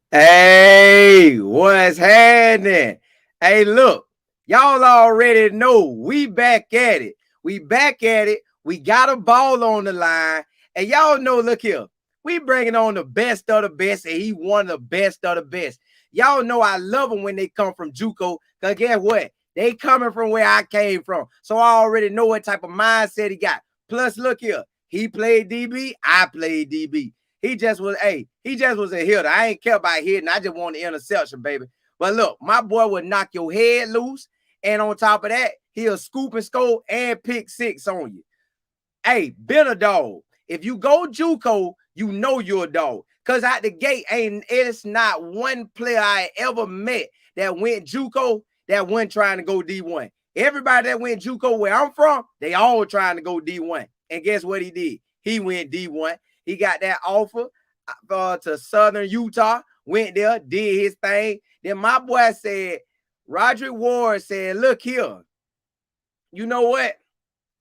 Hey, what's happening? Hey, look, y'all already know we back at it. We back at it. We got a ball on the line. And y'all know, look here, we bringing on the best of the best, and he one of the best of the best. Y'all know I love them when they come from JUCO, because guess what? They coming from where I came from. So I already know what type of mindset he got. Plus, look here, he played DB, I played DB. He just was a hitter. I ain't care about hitting. I just want the interception, baby. But look, my boy would knock your head loose. And on top of that, he'll scoop and score and pick six on you. Hey, been a dog. If you go JUCO, you know you're a dog. Cause out the gate, it's not one player I ever met that went JUCO that went trying to go D1. Everybody that went JUCO where I'm from, they all trying to go D1. And guess what he did? He went D1. He got that offer to Southern Utah, went there, did his thing. Then my boy said, Rodrick Ward said, look here, you know what?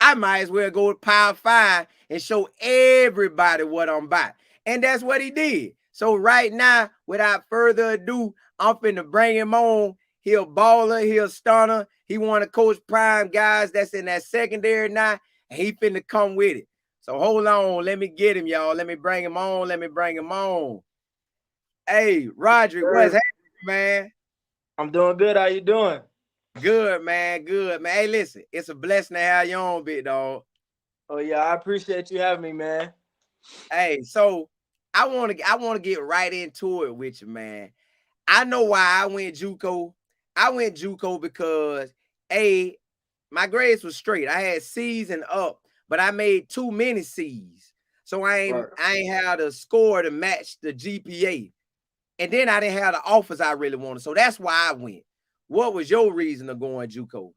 I might as well go to Power 5 and show everybody what I'm about. And that's what he did. So right now, without further ado, I'm finna bring him on. He a baller, he a stunner. He want to coach prime guys that's in that secondary now, and he finna come with it. So hold on, let me get him, y'all. Let me bring him on. Let me bring him on. Hey, Rodrick, what's happening, man? I'm doing good. How you doing? Good, man. Good, man. Hey, listen, it's a blessing to have you on, big dog. Oh yeah, I appreciate you having me, man. Hey, so I want to get right into it with you, man. I know why I went JUCO. I went JUCO because a my grades was straight. I had C's and up, but I made too many C's. So Right. I ain't had a score to match the GPA. And then I didn't have the offers I really wanted. So that's why I went. What was your reason of going JUCO?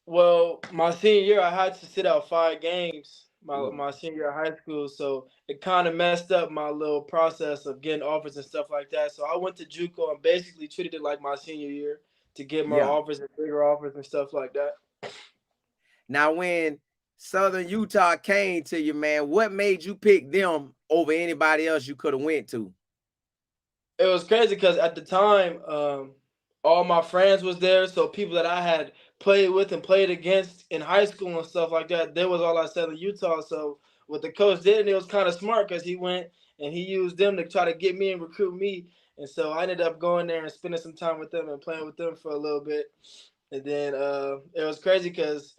Well, my senior year, I had to sit out 5 games. My Mm. my senior year of high school, so it kind of messed up my little process of getting offers and stuff like that. So I went to JUCO and basically treated it like my senior year to get more Yeah. offers and bigger offers and stuff like that. Now, when Southern Utah came to you, man, what made you pick them over anybody else you could have went to? It was crazy because at the time, all my friends was there, so people that I had played with and played against in high school and stuff like that, they was all at Southern Utah. So what the coach did, and it was kind of smart because he went and he used them to try to get me and recruit me. And so I ended up going there and spending some time with them and playing with them for a little bit. And then it was crazy because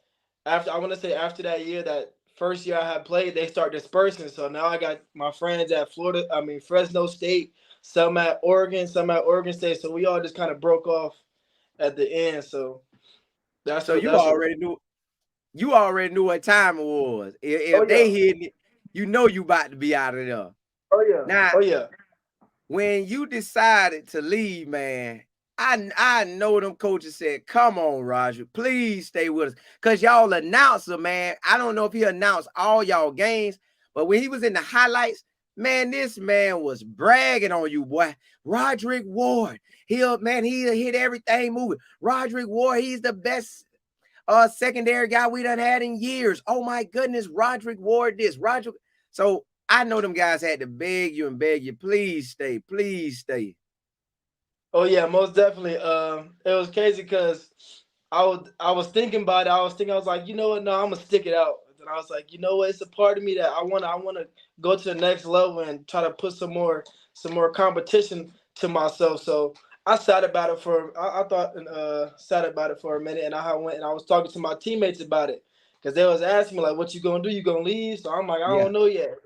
after I want to say after that year, that first year I had played, they start dispersing. So now I got my friends at Fresno State, some at Oregon, some at Oregon State. So we all just kind of broke off at the end. So that's So what you that's what. already knew what time it was. Oh If yeah, they hit it, you know you about to be out of there. oh yeah, Now, oh yeah. when you decided to leave, man, I know them coaches said, "Come on, Roger, please stay with us," cause y'all announcer, man. I don't know if he announced all y'all games, but when he was in the highlights, man, this man was bragging on you, boy. Rodrick Ward, he'll hit everything moving. Rodrick Ward, he's the best secondary guy we done had in years. Oh my goodness, Rodrick Ward, this Rodrick. So I know them guys had to beg you and beg you, please stay, please stay. Oh yeah, most definitely. It was crazy because I was thinking about it. I was like, you know what? No, I'm gonna stick it out. And I was like, you know what? It's a part of me that I wanna go to the next level and try to put some more competition to myself. So I sat about it for I thought and sat about it for a minute, and I went and I was talking to my teammates about it because they was asking me like, what you gonna do? You gonna leave? So I'm like, I Yeah, don't know yet.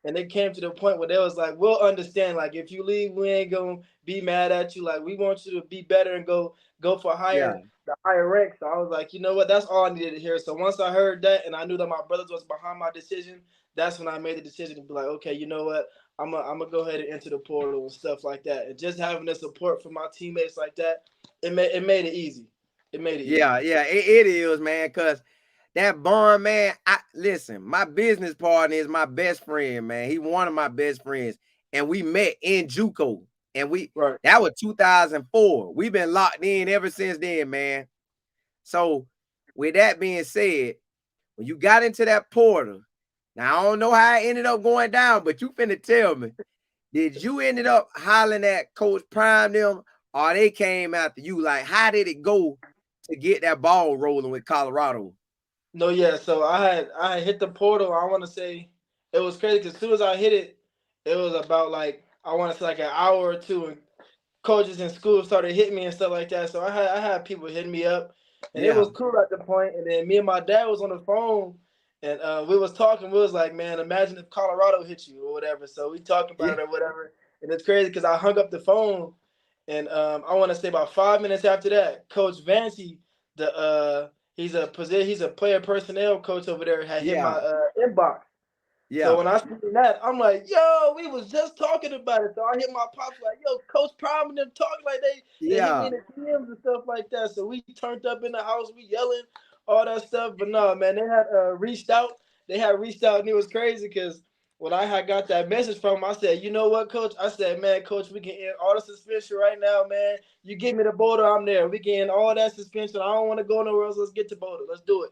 And they came to the point where they was like, we'll understand. Like if you leave, we ain't gonna be mad at you. Like we want you to be better and go for yeah, higher rank. So I was like, you know what? That's all I needed to hear. So once I heard that and I knew that my brothers was behind my decision, that's when I made the decision to be like, okay, you know what? I'm gonna go ahead and enter the portal and stuff like that. And just having the support from my teammates like that, it made it easy. It made it easy. yeah. It is, man, because that bond, man. I listen, my business partner is my best friend, man. He one of my best friends, and we met in JUCO, and Right. that was 2004. We've been locked in ever since then, man. So, with that being said, when you got into that portal, now I don't know how it ended up going down, but you finna tell me. Did you ended up hollering at Coach Prime them, or they came after you? Like, how did it go to get that ball rolling with Colorado? No, yeah. So I had hit the portal. I want to say it was crazy because as soon as I hit it, it was about like I want to say like an hour or two, and coaches in school started hitting me and stuff like that. So I had people hitting me up, and it Yeah, was cool at the point. And then me and my dad was on the phone, and we was talking. We was like, man, imagine if Colorado hit you or whatever. So we talking yeah, about it or whatever. And it's crazy because I hung up the phone, and I want to say about 5 minutes after that, Coach Vancy, he's a player personnel coach over there, had hit my yeah, inbox. So yeah, when I seen that, I'm like, yo, we was just talking about it. So I hit my pops like, yo, Coach Prime and them talking like they hit me yeah. in the DMs and stuff like that. So we turned up in the house, we yelling, all that stuff. But no, man, they had reached out. They had reached out, and it was crazy because when I had got that message from him, I said, you know what, Coach? I said, man, Coach, we can end all the suspension right now, man. You give me the Boulder, I'm there. We can end all that suspension. I don't want to go nowhere else. Let's get to Boulder. Let's do it.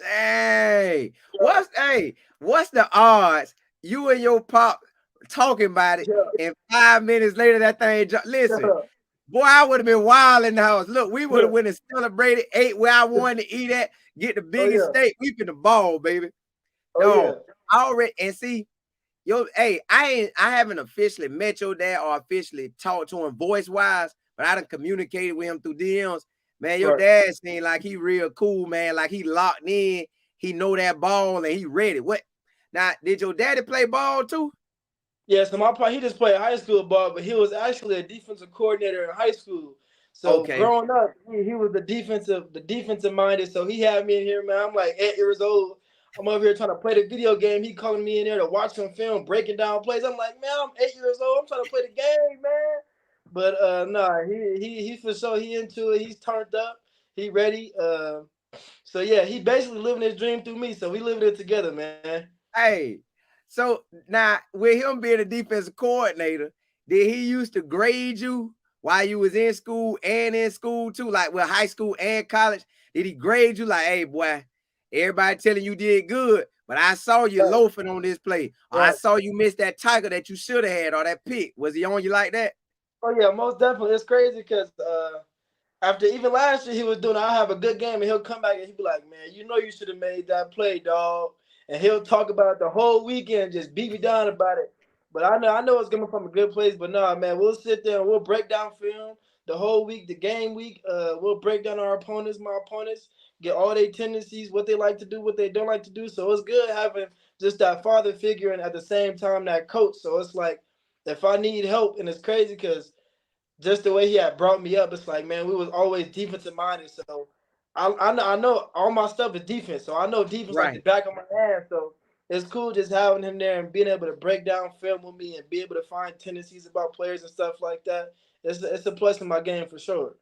Hey, Yeah, what's the odds you and your pop talking about it, yeah, and 5 minutes later that thing listen, yeah, boy, I would have been wild in the house. Look, we would yeah. have went and celebrated, ate where I wanted to eat at, get the Oh biggest yeah, steak. We the ball, baby. oh yeah. No, I already and see, yo, hey, I haven't officially met your dad or officially talked to him voice wise, but I done communicated with him through DMs. Man, your Right. dad seemed like he real cool, man. Like he locked in, he know that ball and he ready. What now? Did your daddy play ball too? Yeah, so my part, he just played high school ball, but he was actually a defensive coordinator in high school. So Okay. growing up, he was the defensive minded. So he had me in here, man. I'm like 8 years old. I'm over here trying to play the video game. He calling me in there to watch some film, breaking down plays. I'm like, man, I'm 8 years old. I'm trying to play the game, man. But nah, he for sure he into it. He's turned up. He ready. So yeah, he basically living his dream through me. So we living it together, man. Hey, so now with him being a defensive coordinator, did he used to grade you while you was in school too, like with high school and college? Did he grade you like, hey boy, everybody telling you did good, but I saw you Right, loafing on this play, or I right. saw you miss that tiger that you should have had, or that pick? Was he on you like that? Oh yeah, most definitely. It's crazy because after even last year he was doing, I have a good game and he'll come back and he'll be like, man, you know you should have made that play, dog. And he'll talk about it the whole weekend, just beat me down about it. But I know it's coming from a good place. But nah, man, we'll sit there and we'll break down film the whole week, the game week. We'll break down my opponents, get all their tendencies, what they like to do, what they don't like to do. So it's good having just that father figure and at the same time that coach. So it's like if I need help, and it's crazy because just the way he had brought me up, it's like, man, we was always defensive minded. So I know all my stuff is defense. So I know defense like the Right. back of my hand. So it's cool just having him there and being able to break down film with me and be able to find tendencies about players and stuff like that. It's a plus in my game for sure.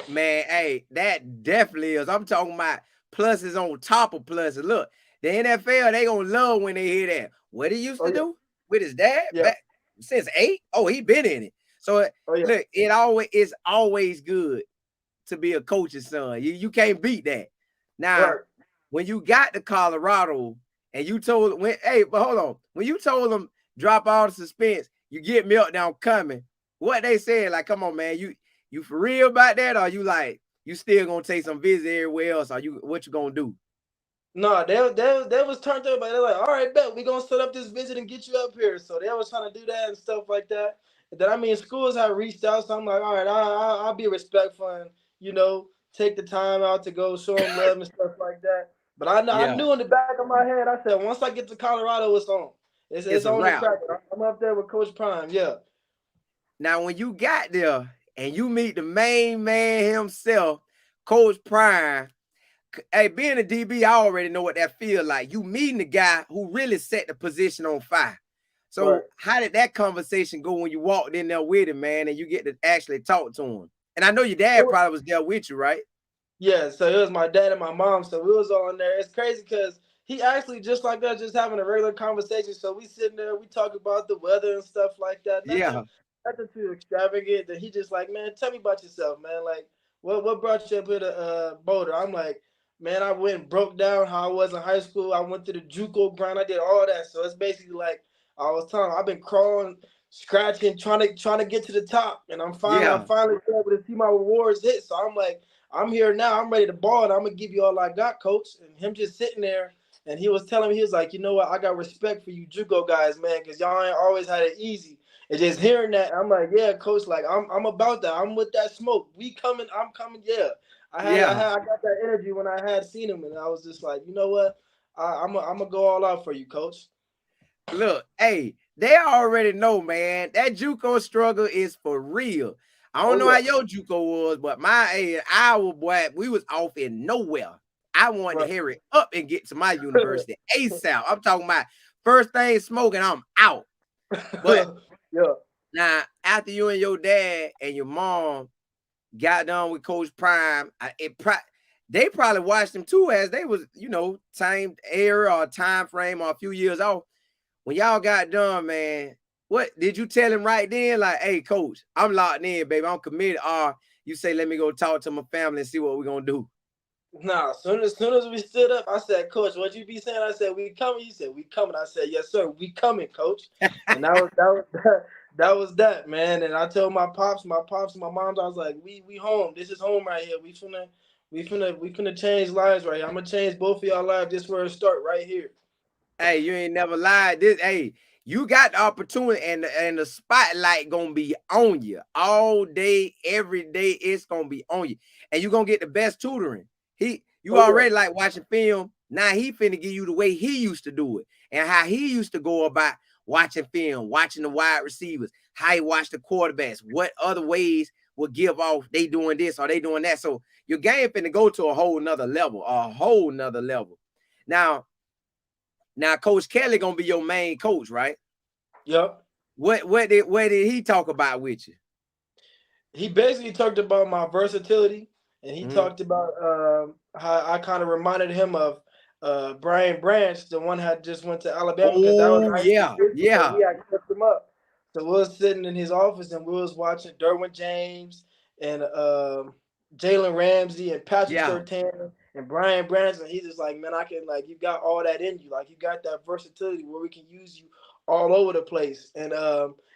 Man, hey, that definitely is. I'm talking about pluses on top of pluses. Look, the NFL, they gonna love when they hear that. What he used Oh to yeah, do with his dad yeah, back since 8? Oh, he been in it. So oh yeah, look, it's always good to be a coach's son. You can't beat that. Now, right. when you got to Colorado and you told hey, but hold on, when you told them drop all the suspense, you get meltdown coming. What they said, like, come on, man, you for real about that, or you like you still gonna take some visit everywhere else? Or you what you gonna do? No, they was turned up, but they're like, all right, bet we gonna set up this visit and get you up here. So they was trying to do that and stuff like that. And then I mean, schools have reached out, so I'm like, all right, I'll be respectful and take the time out to go show them love and stuff like that. But I Yeah, knew in the back of my head, I said, once I get to Colorado, it's on. It's it's a on the wrap. crack. I'm up there with Coach Prime. Yeah. Now, when you got there and you meet the main man himself, Coach Prime. Hey, being a DB, I already know what that feel like. You meeting the guy who really set the position on fire. Right. So how did that conversation go when you walked in there with him, man, and you get to actually talk to him? And I know your dad probably was there with you, right? Yeah, so it was my dad and my mom. So we was all in there. It's crazy because he actually just like us, just having a regular conversation. So we sitting there, we talk about the weather and stuff like that. Nothing, Yeah. nothing too extravagant. That he just like, man, tell me about yourself, man. Like, what brought you up here to Boulder? I'm like, man, I went and broke down how I was in high school. I went to the JUCO grind. I did all that. So it's basically like I was telling him, I've been crawling, scratching, trying to get to the top, and I'm Yeah. finally able to see my rewards hit. So I'm like, I'm here now. I'm ready to ball, and I'm gonna give you all I got, coach. And him just sitting there, and he was telling me, he was like, you know what? I got respect for you JUCO guys, man, because y'all ain't always had it easy. And just hearing that, I'm like, yeah, coach, like I'm about that. I'm with that smoke. We coming. I'm coming. Yeah. Yeah. I got that energy when I had seen him, and I was just like, you know what? I'm gonna go all out for you, coach. Look, hey, they already know, man. That JUCO struggle is for real. I don't Oh know how yeah, your JUCO was, but our boy, we was off in nowhere. I wanted right. to hurry up and get to my university ASAP. I'm talking about first thing smoking, I'm out. But Yeah. now, after you and your dad and your mom got done with Coach Prime, they probably watched him too, as they was, same era or time frame or a few years off. When y'all got done, man, what did you tell him right then? Like, hey, coach, I'm locked in, baby. I'm committed. Or you say, let me go talk to my family and see what we're gonna do. Nah, soon as we stood up, I said, Coach, what you be saying? I said, we coming. He said, we coming. I said, yes, sir, we coming, Coach. And that was that, man. And I told my pops, my moms, I was like, we home. This is home right here. We finna change lives right here. I'm gonna change both of y'all lives just where it start right here. Hey, you ain't never lied. Hey, you got the opportunity, and the spotlight gonna be on you all day, every day. It's gonna be on you, and you gonna get the best tutoring. You Oh yeah. already like watching film. Now he finna give you the way he used to do it, and how he used to go about watching film, watching the wide receivers, how he watched the quarterbacks, what other ways will give off they doing this or they doing that. So your game finna go to a whole nother level, Now, Coach Kelly gonna be your main coach, right? Yep. What did he talk about with you? He basically talked about my versatility, and he Mm-hmm. talked about how I kind of reminded him of Brian Branch, the one that just went to Alabama because that was Oh high school yeah, history, so yeah, he had kept him up. So we was sitting in his office and we was watching Derwin James and Jalen Ramsey and Patrick yeah, Surtain and Brian Branch, and he's just like, man, I can like you got all that in you, like you got that versatility where we can use you all over the place. And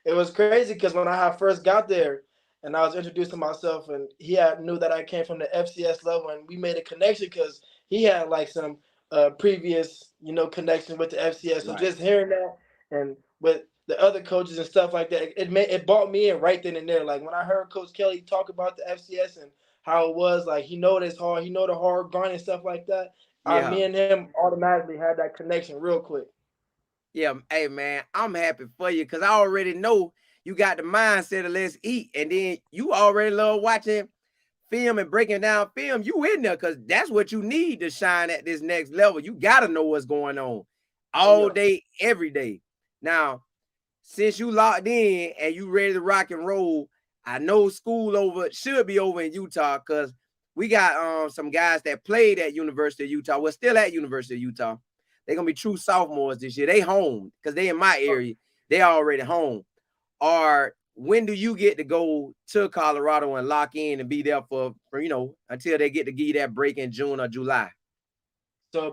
it was crazy because when I had first got there and I was introducing myself, and knew that I came from the FCS level, and we made a connection because he had like some previous, connection with the FCS. So right. just hearing that, and with the other coaches and stuff like that, it brought me in right then and there. Like when I heard Coach Kelly talk about the FCS and how it was, like he know it's hard, he know the hard grind and stuff like that. Yeah, Me and him automatically had that connection real quick. yeah. Hey man, I'm happy for you because I already know you got the mindset of let's eat, and then you already love watching film and breaking down film. You in there because that's what you need to shine at this next level. You gotta know what's going on Oh all yeah. day, every day. Now, since you locked in and you ready to rock and roll, I know school should be over in Utah because we got some guys that played at University of Utah. We're still at University of Utah. They're gonna be true sophomores this year. They home because they in my area. They already home. Or when do you get to go to Colorado and lock in and be there for until they get to give you that break in June or July? So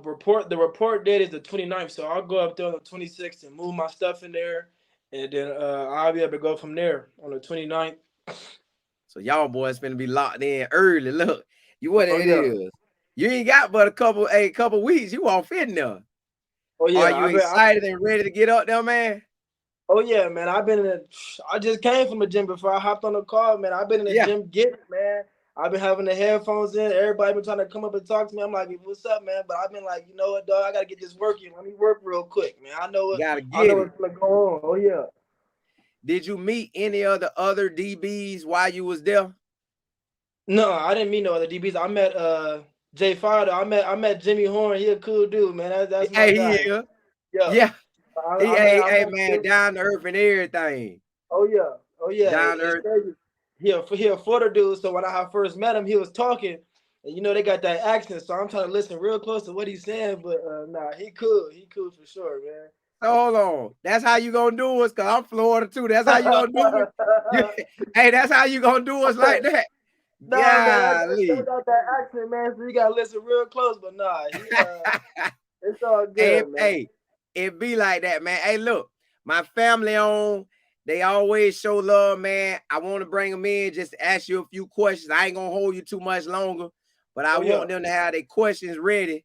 the report date is the 29th. So I'll go up there on the 26th and move my stuff in there, and then I'll be able to go from there on the 29th. So y'all boys finna be locked in early. Look, what Oh it yeah. is. You ain't got but a couple weeks. You off in there. Oh Are yeah. you excited and ready to get up there, man? Oh yeah, man. I just came from the gym before I hopped on the call, man. I've been in the Yeah, gym getting it, man. I've been having the headphones in. Everybody been trying to come up and talk to me. I'm like, what's up, man? But I've been like, you know what, dog? I gotta get this work in. Let me work real quick, man. you gotta I know get it. what's gonna go on. Oh yeah. Did you meet any of the other DBs while you was there? No, I didn't meet no other DBs. I met Jay Fardo. I met Jimmy Horn. He a cool dude, man. That's my Hey, he guy. is. Yeah. Yeah. I Hey met man, him. down to earth and everything. Oh yeah. Oh yeah. Down to It's earth. crazy. He a Florida dude. So when I first met him, he was talking, and they got that accent. So I'm trying to listen real close to what he's saying. But nah, he cool. He cool for sure, man. So hold on. That's how you gonna do us, cause I'm Florida too. That's how you gonna do it. Hey, that's how you gonna do us like that. Nah, man, I Golly. got that accent, man. So you gotta listen real close. But nah, it's all Hey, good, man. hey, it be like that, man. Hey, look, My family on. They always show love, man. I want to bring them in just to ask you a few questions. I ain't gonna hold you too much longer, but I want them to have their questions ready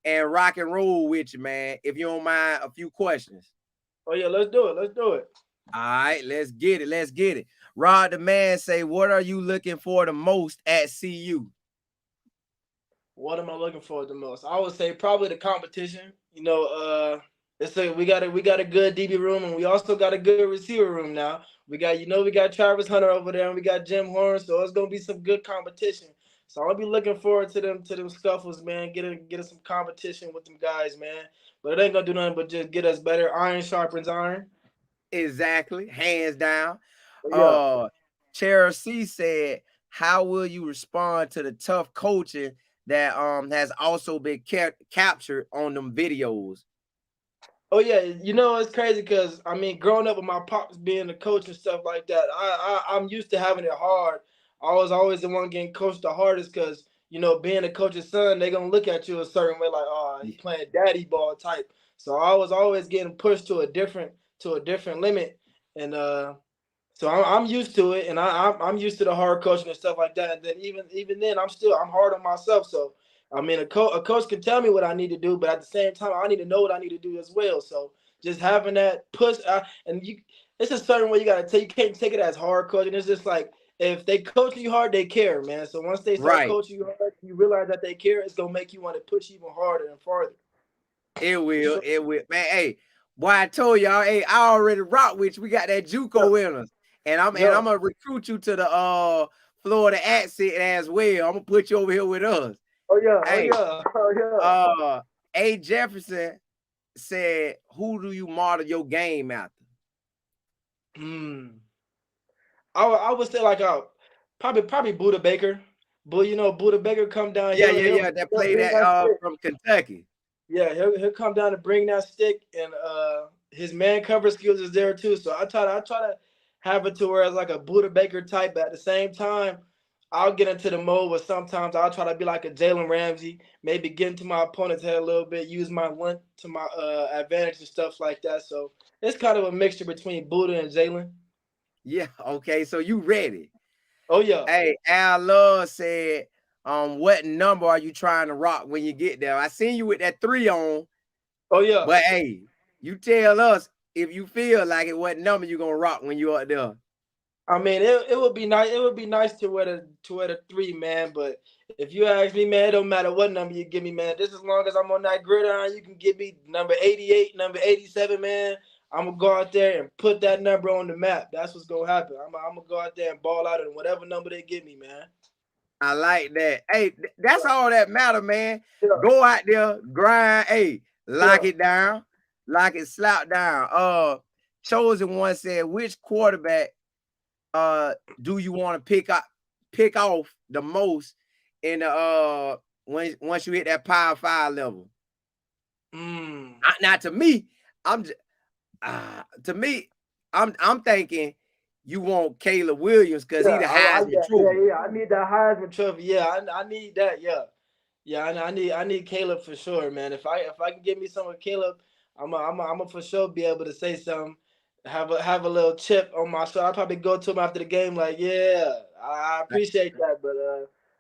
and rock and roll with you, man. If you don't mind, a few questions. Oh yeah, let's do it. Let's do it. All right, let's get it. Let's get it. Rod the man say, what are you looking for the most at CU? What am I looking for the most? I would say probably the competition. You know, we got a good DB room, and we also got a good receiver room now. We got Travis Hunter over there, and we got Jim Horn, so it's gonna be some good competition. So I'll be looking forward to them scuffles, man. Getting some competition with them guys, man. But it ain't gonna do nothing but just get us better. Iron sharpens iron. Exactly, hands down. Yeah. Chelsea said, how will you respond to the tough coaching that has also been captured on them videos? Oh yeah, you know it's crazy because I mean, growing up with my pops being a coach and stuff like that, I'm used to having it hard. I was always the one getting coached the hardest because you know being a coach's son, they gonna look at you a certain way, like oh he playing daddy ball type. So I was always getting pushed to a different limit, and so I'm used to it, and I'm used to the hard coaching and stuff like that. And then even then, I'm hard on myself. So I mean, a coach can tell me what I need to do, but at the same time, I need to know what I need to do as well. So just having that push, and it's a certain way you gotta take. You can't take it as hard coaching. It's just like if they coach you hard, they care, man. So once they start Right. coaching you hard, you realize that they care. It's gonna make you want to push even harder and farther. It will. So, It will. Man, hey, boy, I told y'all, hey, I already rock with you. We got that JUCO in us. And I'm yeah. gonna recruit you to the Florida accent as well. I'm gonna put you over here with us. Oh yeah. Oh Hey, yeah. Oh yeah. A. Jefferson said, who do you model your game after? Hmm. I would say like probably Buda Baker. But you know, Buda Baker come down, Yeah. That he'll play bring that that stick. from Kentucky. Yeah, he'll come down to bring that stick, and his man cover skills is there too. So I try to have it to where it's like a Buda Baker type, but at the same time, I'll get into the mode where sometimes I'll try to be like a Jalen Ramsey, maybe get into my opponent's head a little bit, use my length to my advantage and stuff like that. So it's kind of a mixture between Buda and Jalen. Yeah, okay. So you ready? Oh yeah. Hey, Al Love said, what number are you trying to rock when you get there? I seen you with that 3 on, Oh yeah. but hey, you tell us if you feel like it, what number you gonna rock when you up there. I mean, it would be nice. It would be nice to wear the 3, man. But if you ask me, man, it don't matter what number you give me, man. Just as long as I'm on that gridiron, you can give me number 88, number 87, man. I'm gonna go out there and put that number on the map. That's what's gonna happen. I'm gonna go out there and ball out in whatever number they give me, man. I like that. Hey, that's all that matter, man. Yeah, Go out there, grind. Hey, lock yeah. it down, lock it, slap down. Chosen one said, which quarterback do you want to pick off the most in the once you hit that Power 5 level? Mm. Now to me, I'm just to me, I'm thinking you want Caleb Williams because Yeah, he the Heisman Trophy. yeah. I need that Heisman Trophy. Yeah, I need that. Yeah. Yeah, I need Caleb for sure, man. If I can get me some with Caleb, I'm a for sure be able to say something, have a little chip on my shoulder. I'll probably go to him after the game like, yeah, I appreciate that, but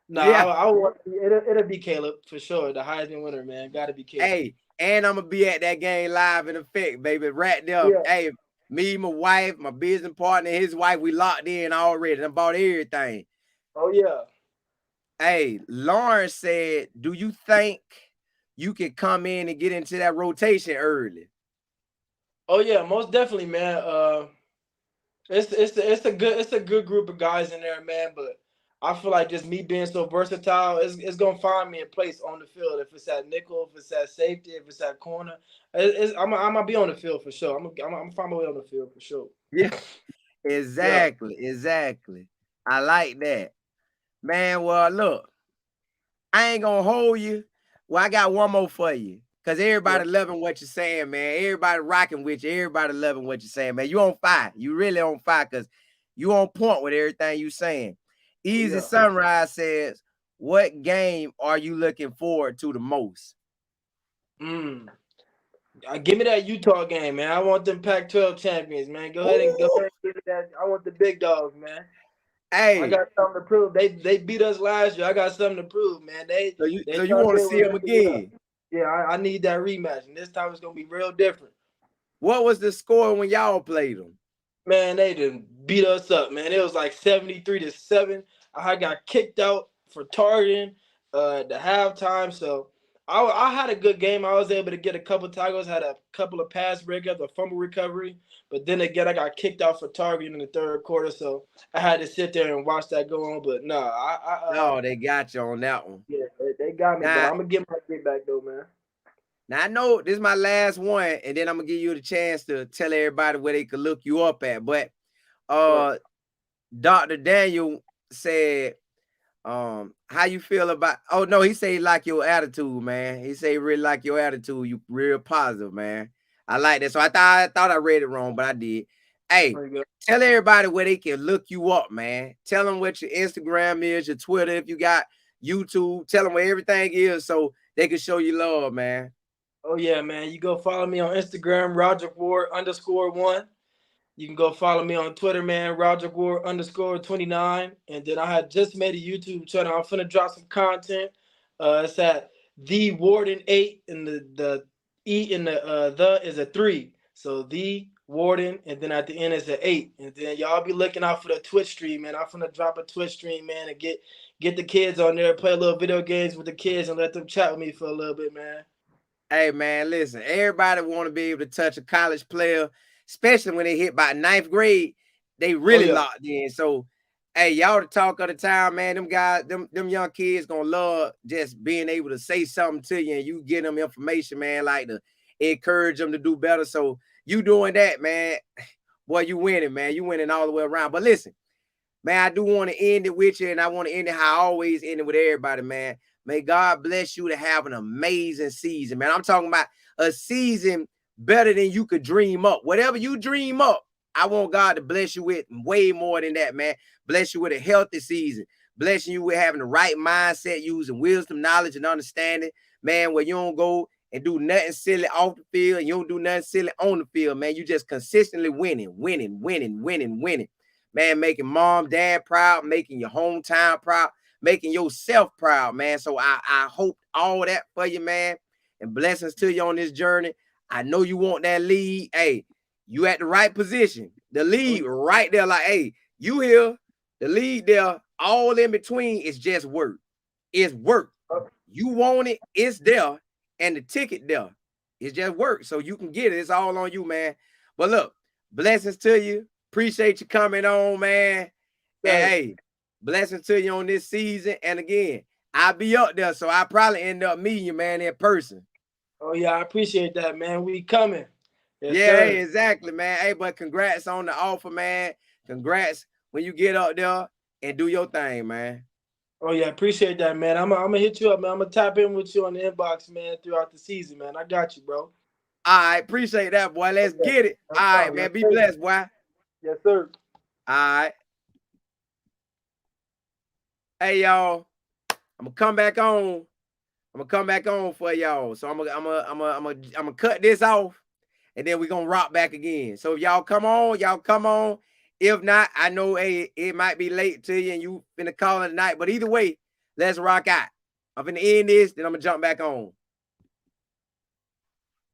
no, Yeah. I want it'll be Caleb for sure, the Heisman winner, man. Got to be Caleb. Hey, and I'm gonna be at that game live in effect, baby. Right there. Yeah. Hey, me, my wife, my business partner, his wife, we locked in already. I bought everything. Oh yeah. Hey, Lawrence said, do you think you can come in and get into that rotation early? Oh yeah, most definitely, man. It's a good group of guys in there, man. But I feel like just me being so versatile, it's gonna find me a place on the field. If it's at nickel, if it's at safety, if it's at corner, I'm gonna be on the field for sure. I'm find my way on the field for sure. Yeah, Yeah, exactly. I like that. Man, well, look, I ain't gonna hold you. Well, I got one more for you. Cause yeah, everybody loving what you're saying, man. Everybody rocking with you. Everybody loving what you're saying, man. You on fire. You really on fire because you on point with everything you saying. Easy yeah. Sunrise says, what game are you looking forward to the most? Mm. Give me that Utah game, man. I want them Pac-12 champions, man. Go ahead and give me that. I want the big dogs, man. I Hey, got something to prove. They beat us last year. I got something to prove, man. They so you come want to in see with him nothing else. again? Yeah, I need that rematch, and this time it's gonna be real different. What was the score when y'all played them? Man, they didn't beat us up, man. It was like 73-7. I got kicked out for targeting the halftime. So I had a good game. I was able to get a couple tackles, had a couple of pass breakups, a fumble recovery. But then again, I got kicked out for targeting in the third quarter. So I had to sit there and watch that go on. But no, No, they got you on that one. yeah, they got me. But Now, I'm gonna get my get back though, man. now I know this is my last one, and then I'm gonna give you the chance to tell everybody where they could look you up at. But Sure. Dr. Daniel said, how you feel about, oh no, he say he like your attitude, man. He say he really like your attitude. You real positive, man. I like that. So I thought I read it wrong, but I did. Hey, tell everybody where they can look you up, man. Tell them what your Instagram is, your Twitter, if you got YouTube. Tell them where everything is so they can show you love, man. Oh yeah, man. You go follow me on Instagram, Rodrick Ward _1. You can go follow me on Twitter, man, Rodrick Ward _29. And then I had just made a YouTube channel. I'm finna drop some content. It's at the Warden 8, and the E in the is a 3. So the Warden, and then at the end is an 8. And then y'all be looking out for the Twitch stream, man. I'm finna drop a Twitch stream, man, and get the kids on there, play a little video games with the kids, and let them chat with me for a little bit, man. Hey, man, listen, everybody want to be able to touch a college player, especially when they hit by ninth grade. They Oh really yeah. locked in. So, hey, y'all the talk of the town, man. Them guys, them young kids gonna love just being able to say something to you and you get them information, man, like to encourage them to do better. So you doing that, man. Boy, you winning, man. You winning all the way around. But listen, man, I do want to end it with you, and I want to end it how I always end it with everybody, man. May God bless you to have an amazing season, man. I'm talking about a season better than you could dream up. Whatever you dream up, I want God to bless you with way more than that, man. Bless you with a healthy season. Blessing you with having the right mindset, using wisdom, knowledge, and understanding, man, where you don't go and do nothing silly off the field and you don't do nothing silly on the field, man. You just consistently winning, winning, winning, winning, winning. Man, making mom, dad proud, making your hometown proud, making yourself proud, man. So I hope all that for you, man. And blessings to you on this journey. I know you want that lead. Hey, you at the right position. The lead right there, like, hey, you here, the lead there, all in between is just work. It's work. You want it, it's there, and the ticket there. It's just work. So you can get it. It's all on you, man. But look, blessings to you. Appreciate you coming on, man. And hey, blessings to you on this season. And again, I'll be up there, so I probably end up meeting you, man, in person. Oh yeah, I appreciate that, man. We coming. Yes, Yeah, sir. hey, exactly, man. Hey, but congrats on the offer, man. Congrats when you get up there and do your thing, man. Oh yeah, appreciate that, man. I'm gonna hit you up, man. I'm gonna tap in with you on the inbox, man, throughout the season, man. I got you, bro. All right, appreciate that, boy. Let's get it. All right, man. Be blessed, boy. Yes, sir. All right. Hey, y'all. I'm gonna come back on. I'm gonna come back on for y'all. So I'm gonna cut this off, and then we're gonna rock back again. So if y'all come on, y'all come on. If not, I know it might be late to you and you finna call it a night. But either way, let's rock out. I'm finna end this, then I'm gonna jump back on.